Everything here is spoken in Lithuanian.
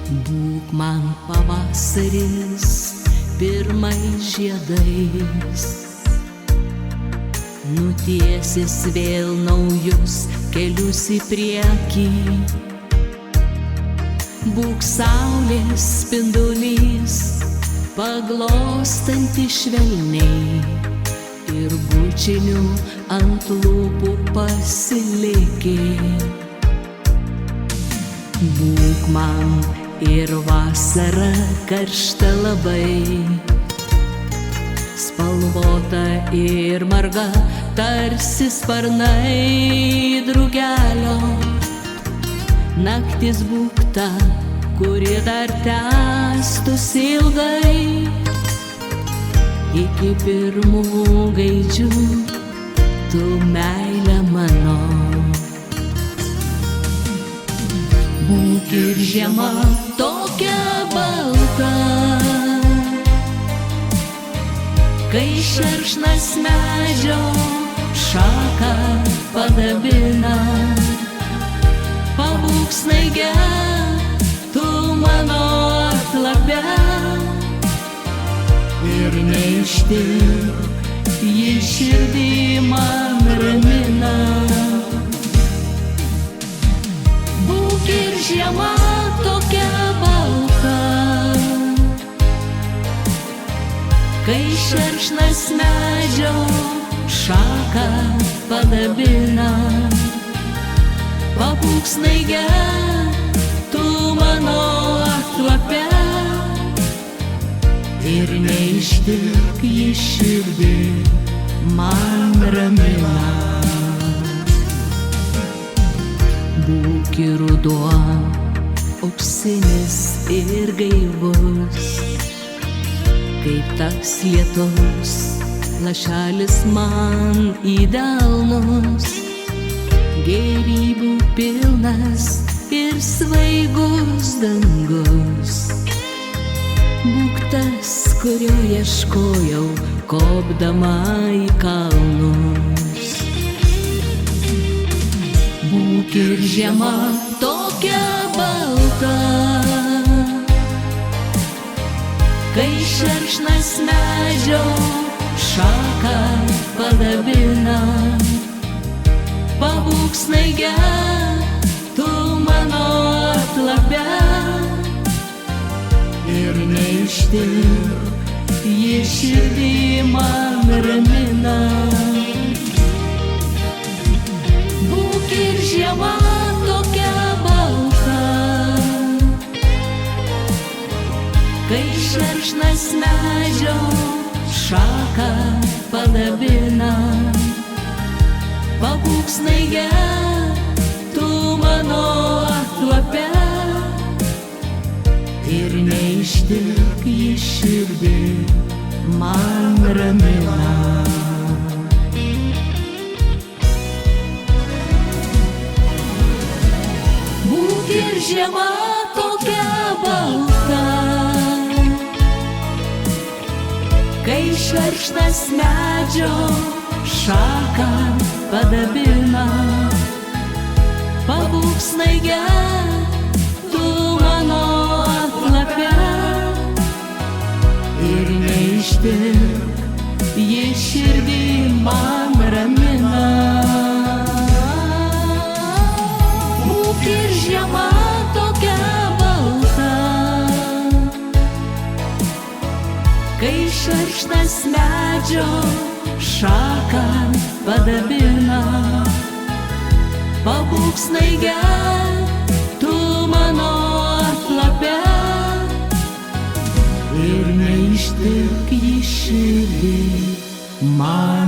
Būk man pavasaris pirmais žiedais, nutiesis vėl naujus kelius į priekį. Būk saulės spindulys, paglostanti švelniai ir bučiniu ant lūpų pasilikė. Būk man ir vasara karšta labai, spalvota ir marga tarsi sparnai drugelio. Naktis būk ta, kuri dar tęstųsi ilgai, iki pirmų gaidžių tu meilė mano. Būk ir žiema tokia balta, kai šerkšnas medžio šaką padabina. Pabūk snaige, tu mano atlape, ir neištik, ji širdį man ramina. Būk ir žiema tokia balta, kai šerkšnas medžio šaką padabina. Pabūk snaige, tu mano atlape, ir neištik, ji širdį man ramina. Būk ir ruduo, auksinis ir gaivus, kaip tas lietus lašelis man į delnus. Gėrybių pilnas ir svaigus dangus, būk tas, kurio ieškojau kopdama į kalnus. Būk ir žiema tokia balta, kai šerkšnas medžio šaką padabina. Pabūk snaige, tu mano atlape, ir neištik, ji širdį man ramina. Būk ir žiema tokia balta, kai šerkšnas medžio šaką padabina. Pabūk snaige, tu mano atlape, ir neištik, ji širdį man ramina. Būk ir žiema tokia balta, kai šerkšnas medžio šaką padabina. Pabūk snaige, tu mano atlape, ir neištik, ji širdį man ramina. Būk ir žiema tokia balta, kai šerkšnas medžio šaką padabina. Pabūk snaige, tu mano atlape, ir neištik, ji širdį man